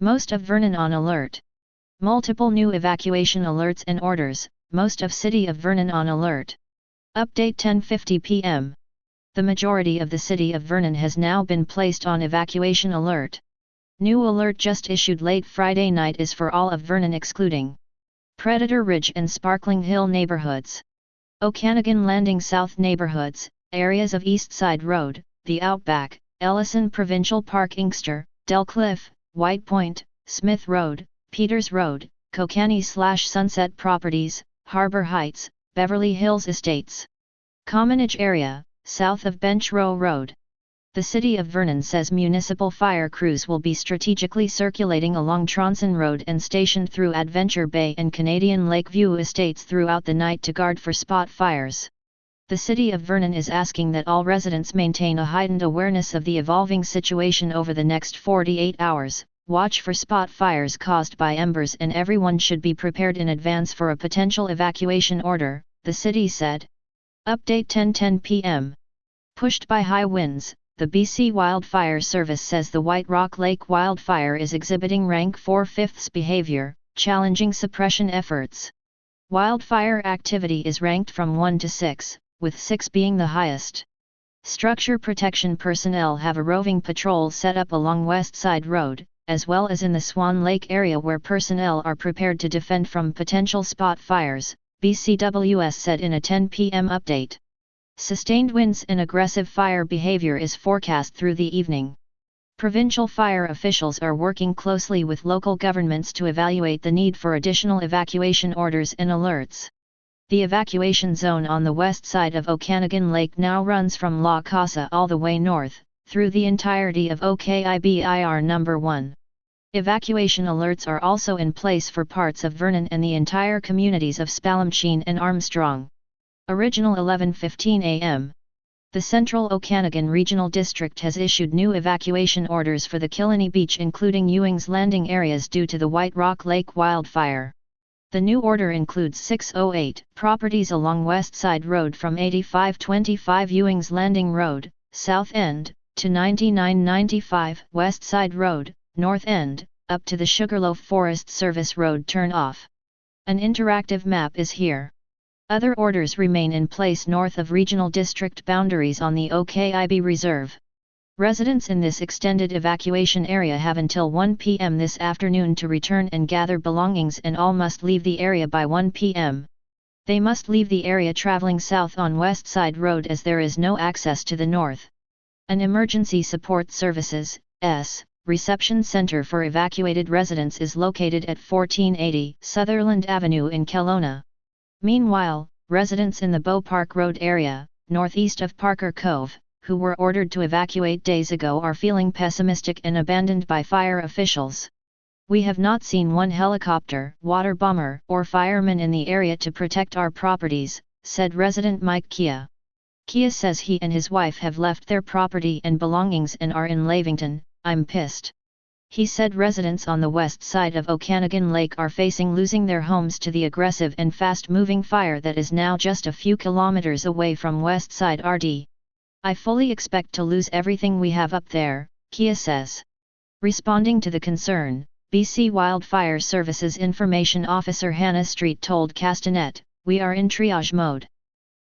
Most of Vernon on alert. Multiple new evacuation alerts and orders, most of City of Vernon on alert. Update 10:50 p.m. The majority of the City of Vernon has now been placed on evacuation alert. New alert just issued late Friday night is for all of Vernon excluding Predator Ridge and Sparkling Hill neighbourhoods. Okanagan Landing South neighbourhoods, areas of Eastside Road, the Outback, Ellison Provincial Park Inkster, Delcliffe, Whitepoint, Smith Road, Peters Road, Kokanee/Sunset Properties, Harbour Heights, Beverly Hills Estates. Commonage area, south of Bench Row Road. The City of Vernon says municipal fire crews will be strategically circulating along Tronson Road and stationed through Adventure Bay and Canadian Lakeview estates throughout the night to guard for spot fires. The City of Vernon is asking that all residents maintain a heightened awareness of the evolving situation over the next 48 hours, watch for spot fires caused by embers, and everyone should be prepared in advance for a potential evacuation order, the city said. Update 10:10 p.m. Pushed by high winds, the BC Wildfire Service says the White Rock Lake wildfire is exhibiting rank 4/5 behavior, challenging suppression efforts. Wildfire activity is ranked from 1 to 6, with 6 being the highest. Structure protection personnel have a roving patrol set up along West Side Road, as well as in the Swan Lake area where personnel are prepared to defend from potential spot fires, BCWS said in a 10 p.m. update. Sustained winds and aggressive fire behavior is forecast through the evening. Provincial fire officials are working closely with local governments to evaluate the need for additional evacuation orders and alerts. The evacuation zone on the west side of Okanagan Lake now runs from La Casa all the way north, through the entirety of OKIBIR No. 1. Evacuation alerts are also in place for parts of Vernon and the entire communities of Spalmsheen and Armstrong. Original 11:15 a.m. The Central Okanagan Regional District has issued new evacuation orders for the Kokanee Beach, including Ewing's Landing areas due to the White Rock Lake wildfire. The new order includes 608 properties along West Side Road from 8525 Ewing's Landing Road, South End, to 9995 West Side Road, North End, up to the Sugarloaf Forest Service Road turn-off. An interactive map is here. Other orders remain in place north of regional district boundaries on the OKIB Reserve. Residents in this extended evacuation area have until 1 p.m. this afternoon to return and gather belongings, and all must leave the area by 1 p.m. They must leave the area traveling south on West Side Road as there is no access to the north. An Emergency Support Services Reception Center for evacuated residents is located at 1480 Sutherland Avenue in Kelowna. Meanwhile, residents in the Bow Park Road area, northeast of Parker Cove, who were ordered to evacuate days ago, are feeling pessimistic and abandoned by fire officials. We have not seen one helicopter, water bomber, or fireman in the area to protect our properties, said resident Mike Kia. Kia says he and his wife have left their property and belongings and are in Lavington. I'm pissed. He said residents on the west side of Okanagan Lake are facing losing their homes to the aggressive and fast-moving fire that is now just a few kilometers away from West Side RD. I fully expect to lose everything we have up there, Kia says. Responding to the concern, BC Wildfire Services Information Officer Hannah Street told Castanet, "We are in triage mode.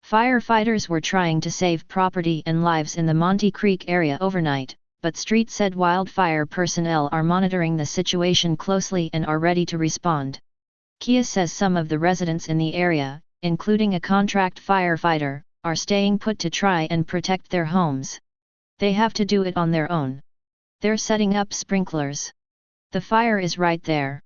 Firefighters were trying to save property and lives in the Monte Creek area overnight, but Street said wildfire personnel are monitoring the situation closely and are ready to respond." Kia says some of the residents in the area, including a contract firefighter, are staying put to try and protect their homes. They have to do it on their own. They're setting up sprinklers. The fire is right there.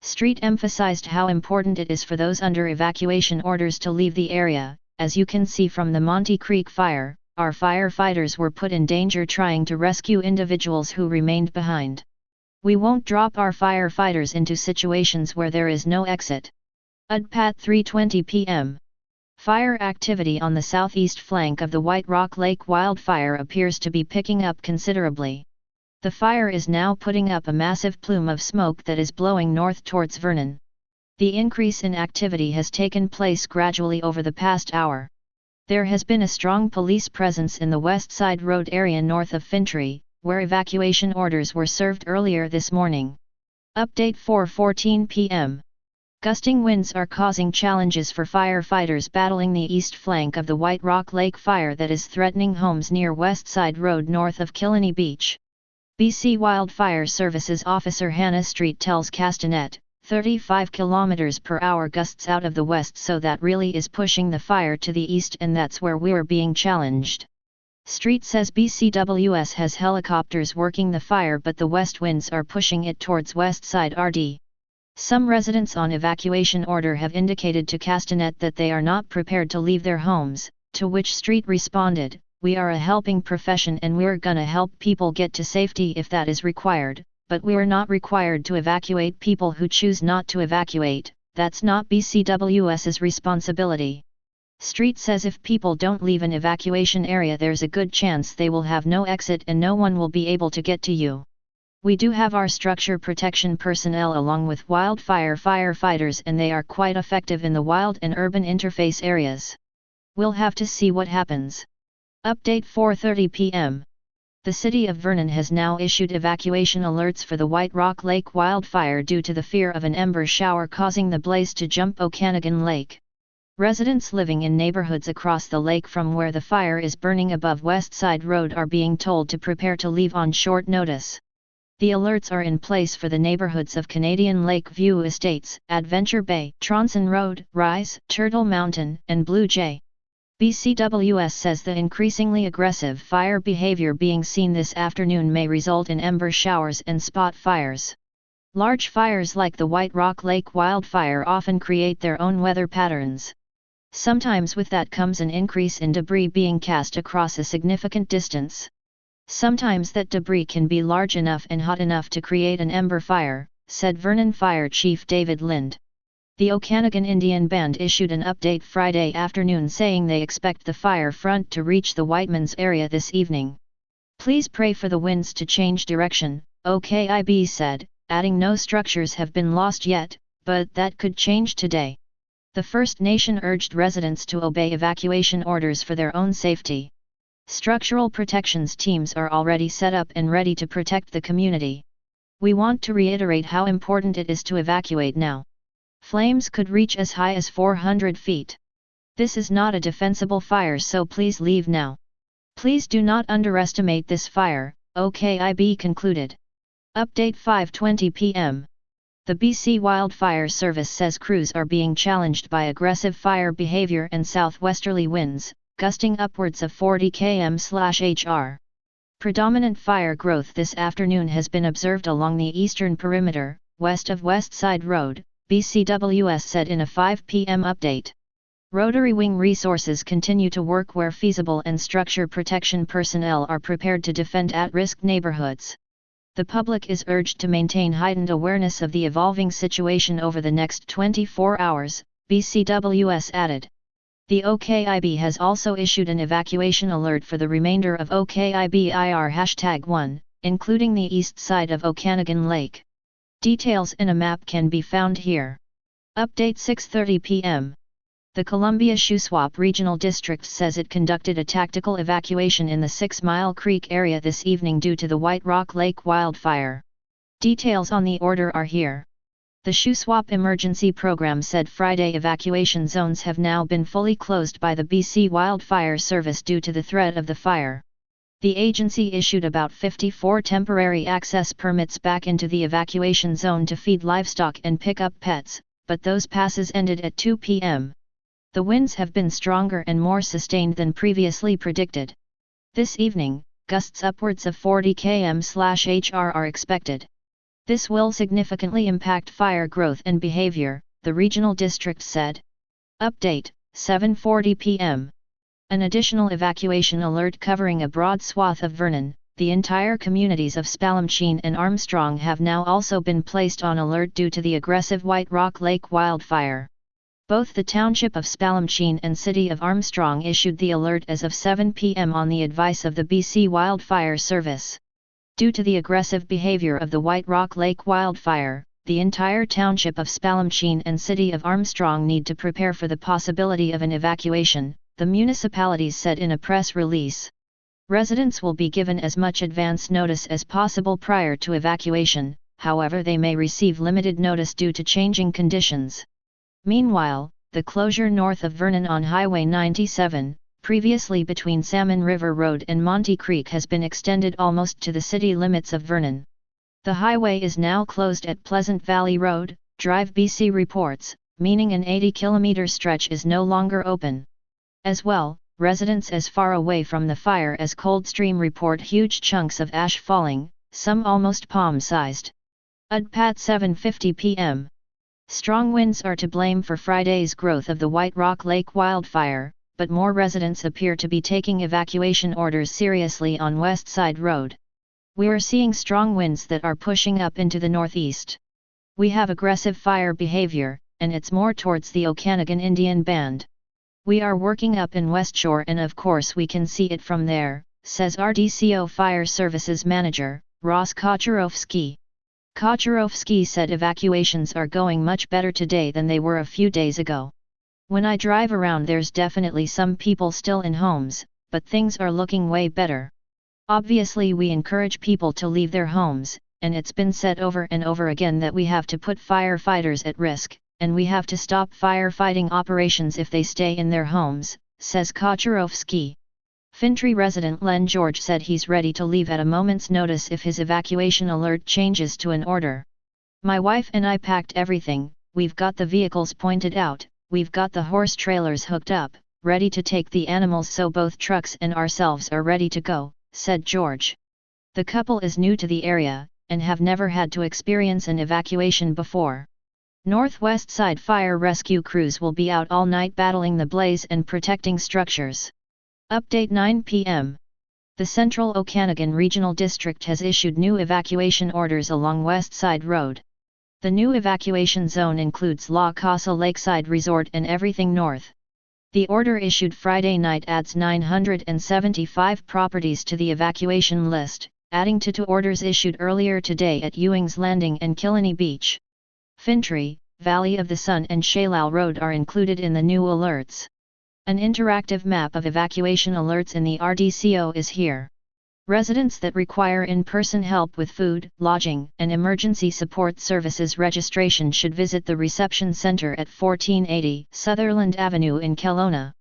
Street emphasized how important it is for those under evacuation orders to leave the area. As you can see from the Monte Creek fire, our firefighters were put in danger trying to rescue individuals who remained behind. We won't drop our firefighters into situations where there is no exit. UDPAT 3:20 p.m. Fire activity on the southeast flank of the White Rock Lake wildfire appears to be picking up considerably. The fire is now putting up a massive plume of smoke that is blowing north towards Vernon. The increase in activity has taken place gradually over the past hour. There has been a strong police presence in the West Side Road area north of Fintry, where evacuation orders were served earlier this morning. Update 4:14 p.m. Gusting winds are causing challenges for firefighters battling the east flank of the White Rock Lake fire that is threatening homes near Westside Road north of Kokanee Beach. BC Wildfire Services Officer Hannah Street tells Castanet, 35 km/h gusts out of the west, so that really is pushing the fire to the east, and that's where we're being challenged. Street says BCWS has helicopters working the fire, but the west winds are pushing it towards Westside RD. Some residents on evacuation order have indicated to Castanet that they are not prepared to leave their homes, to which Street responded, "We are a helping profession and we're gonna help people get to safety if that is required, but we're not required to evacuate people who choose not to evacuate. That's not BCWS's responsibility." Street says if people don't leave an evacuation area, there's a good chance they will have no exit and no one will be able to get to you. "We do have our structure protection personnel along with wildfire firefighters, and they are quite effective in the wild and urban interface areas. We'll have to see what happens." Update 4:30 p.m. The City of Vernon has now issued evacuation alerts for the White Rock Lake wildfire due to the fear of an ember shower causing the blaze to jump Okanagan Lake. Residents living in neighbourhoods across the lake from where the fire is burning above Westside Road are being told to prepare to leave on short notice. The alerts are in place for the neighbourhoods of Canadian Lake View Estates, Adventure Bay, Tronson Road, Rise, Turtle Mountain, and Blue Jay. BCWS says the increasingly aggressive fire behaviour being seen this afternoon may result in ember showers and spot fires. Large fires like the White Rock Lake wildfire often create their own weather patterns. Sometimes with that comes an increase in debris being cast across a significant distance. Sometimes that debris can be large enough and hot enough to create an ember fire, said Vernon Fire Chief David Lind. The Okanagan Indian Band issued an update Friday afternoon saying they expect the fire front to reach the Whitemans area this evening. "Please pray for the winds to change direction," OKIB said, adding no structures have been lost yet, but that could change today. The First Nation urged residents to obey evacuation orders for their own safety. Structural protections teams are already set up and ready to protect the community. "We want to reiterate how important it is to evacuate now. Flames could reach as high as 400 feet. This is not a defensible fire, so please leave now. Please do not underestimate this fire," OKIB concluded. Update 5:20 p.m. The BC Wildfire Service says crews are being challenged by aggressive fire behaviour and southwesterly winds, gusting upwards of 40 km/h. Predominant fire growth this afternoon has been observed along the eastern perimeter, west of Westside Road, BCWS said in a 5 p.m. update. Rotary Wing resources continue to work where feasible and structure protection personnel are prepared to defend at-risk neighbourhoods. The public is urged to maintain heightened awareness of the evolving situation over the next 24 hours, BCWS added. The OKIB has also issued an evacuation alert for the remainder of OKIBIR #1, including the east side of Okanagan Lake. Details in a map can be found here. Update 6:30 p.m. The Columbia Shuswap Regional District says it conducted a tactical evacuation in the 6 Mile Creek area this evening due to the White Rock Lake wildfire. Details on the order are here. The Shuswap Emergency Program said Friday evacuation zones have now been fully closed by the BC Wildfire Service due to the threat of the fire. The agency issued about 54 temporary access permits back into the evacuation zone to feed livestock and pick up pets, but those passes ended at 2 p.m. The winds have been stronger and more sustained than previously predicted. This evening, gusts upwards of 40 km/h are expected. This will significantly impact fire growth and behavior, the regional district said. Update, 7:40 p.m. An additional evacuation alert covering a broad swath of Vernon, the entire communities of Spalmchin and Armstrong have now also been placed on alert due to the aggressive White Rock Lake wildfire. Both the Township of Spalmchin and City of Armstrong issued the alert as of 7 p.m. on the advice of the BC Wildfire Service. Due to the aggressive behavior of the White Rock Lake wildfire, the entire Township of Spalmchin and City of Armstrong need to prepare for the possibility of an evacuation, the municipalities said in a press release. Residents will be given as much advance notice as possible prior to evacuation, however they may receive limited notice due to changing conditions. Meanwhile, the closure north of Vernon on Highway 97, previously between Salmon River Road and Monte Creek, has been extended almost to the city limits of Vernon. The highway is now closed at Pleasant Valley Road, Drive. BC reports, meaning an 80-kilometre stretch is no longer open. As well, residents as far away from the fire as Coldstream report huge chunks of ash falling, some almost palm-sized. UDPAT 7:50 p.m. Strong winds are to blame for Friday's growth of the White Rock Lake wildfire, but more residents appear to be taking evacuation orders seriously on Westside Road. We are seeing strong winds that are pushing up into the northeast. We have aggressive fire behavior, and it's more towards the Okanagan Indian Band. We are working up in West Shore and of course we can see it from there, says RDCO Fire Services Manager, Ross Kocharovsky. Kocharovsky said evacuations are going much better today than they were a few days ago. When I drive around there's definitely some people still in homes, but things are looking way better. Obviously we encourage people to leave their homes, and it's been said over and over again that we have to put firefighters at risk, and we have to stop firefighting operations if they stay in their homes, says Kocharovsky. Fintry resident Len George said he's ready to leave at a moment's notice if his evacuation alert changes to an order. My wife and I packed everything, we've got the vehicles pointed out, we've got the horse trailers hooked up, ready to take the animals so both trucks and ourselves are ready to go, said George. The couple is new to the area, and have never had to experience an evacuation before. Northwest Side fire rescue crews will be out all night battling the blaze and protecting structures. Update 9 p.m. The Central Okanagan Regional District has issued new evacuation orders along West Side Road. The new evacuation zone includes La Casa Lakeside Resort and everything north. The order issued Friday night adds 975 properties to the evacuation list, adding to two orders issued earlier today at Ewing's Landing and Kokanee Beach. Fintry, Valley of the Sun and Shalal Road are included in the new alerts. An interactive map of evacuation alerts in the RDCO is here. Residents that require in-person help with food, lodging, and emergency support services registration should visit the reception center at 1480 Sutherland Avenue in Kelowna.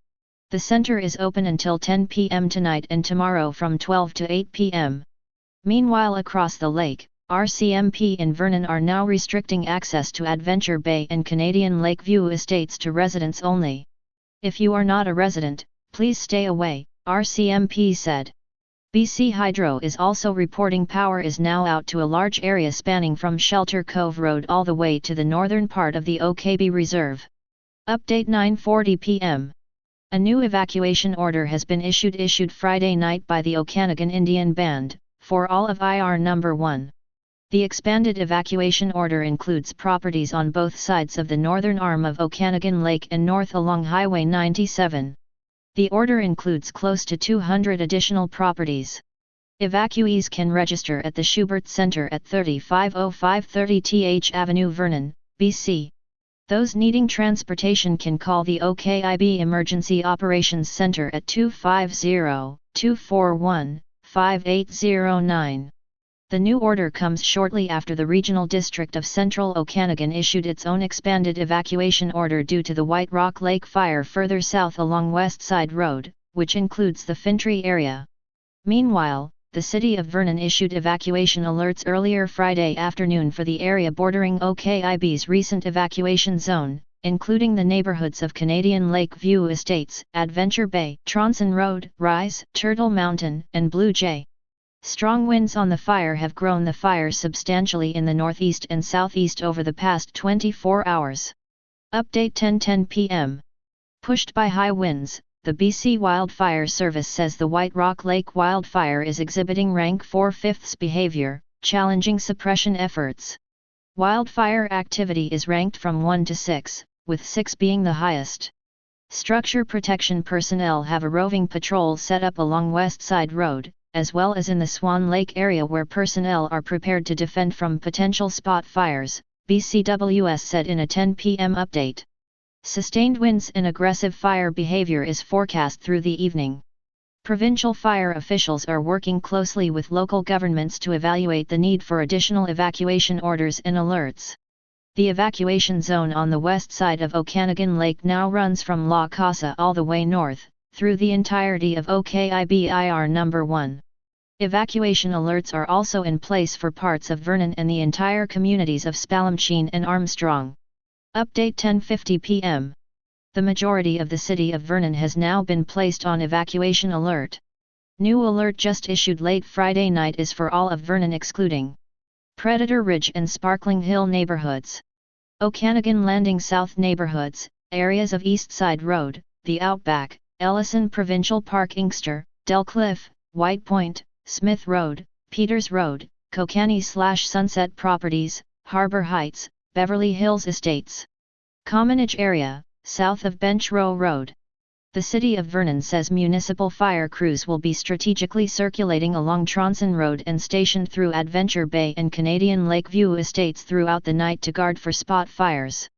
The center is open until 10 p.m. tonight and tomorrow from 12 to 8 p.m. Meanwhile, across the lake, RCMP in Vernon are now restricting access to Adventure Bay and Canadian Lakeview estates to residents only. If you are not a resident, please stay away, RCMP said. BC Hydro is also reporting power is now out to a large area spanning from Shelter Cove Road all the way to the northern part of the OKB Reserve. Update 9:40 p.m. A new evacuation order has been issued Friday night by the Okanagan Indian Band, for all of IR number 1. The expanded evacuation order includes properties on both sides of the northern arm of Okanagan Lake and north along Highway 97. The order includes close to 200 additional properties. Evacuees can register at the Schubert Center at 350530 TH Avenue, Vernon, BC. Those needing transportation can call the OKIB Emergency Operations Center at 250-241-5809. The new order comes shortly after the Regional District of Central Okanagan issued its own expanded evacuation order due to the White Rock Lake fire further south along West Side Road, which includes the Fintry area. Meanwhile, the City of Vernon issued evacuation alerts earlier Friday afternoon for the area bordering OKIB's recent evacuation zone, including the neighbourhoods of Canadian Lakeview Estates, Adventure Bay, Tronson Road, Rise, Turtle Mountain, and Blue Jay. Strong winds on the fire have grown the fire substantially in the northeast and southeast over the past 24 hours. Update 10:10 p.m. Pushed by high winds, the BC Wildfire Service says the White Rock Lake wildfire is exhibiting rank 4/5 behavior, challenging suppression efforts. Wildfire activity is ranked from 1 to 6, with 6 being the highest. Structure protection personnel have a roving patrol set up along West Side Road, as well as in the Swan Lake area where personnel are prepared to defend from potential spot fires, BCWS said in a 10 p.m. update. Sustained winds and aggressive fire behavior is forecast through the evening. Provincial fire officials are working closely with local governments to evaluate the need for additional evacuation orders and alerts. The evacuation zone on the west side of Okanagan Lake now runs from La Casa all the way north, through the entirety of OKIBIR No. 1. Evacuation alerts are also in place for parts of Vernon and the entire communities of Spalumsheen and Armstrong. Update 10:50 p.m. The majority of the city of Vernon has now been placed on evacuation alert. New alert just issued late Friday night is for all of Vernon excluding Predator Ridge and Sparkling Hill neighbourhoods, Okanagan Landing South neighbourhoods, areas of Eastside Road, the Outback, Ellison Provincial Park Inkster, Delcliffe, Whitepoint, Smith Road, Peters Road, Kokanee/Sunset Properties, Harbour Heights, Beverly Hills Estates. Commonage area, south of Bench Row Road. The City of Vernon says municipal fire crews will be strategically circulating along Tronson Road and stationed through Adventure Bay and Canadian Lakeview Estates throughout the night to guard for spot fires.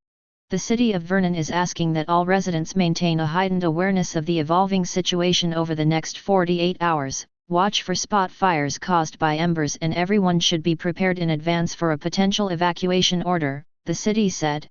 The City of Vernon is asking that all residents maintain a heightened awareness of the evolving situation over the next 48 hours, watch for spot fires caused by embers, and everyone should be prepared in advance for a potential evacuation order, the city said.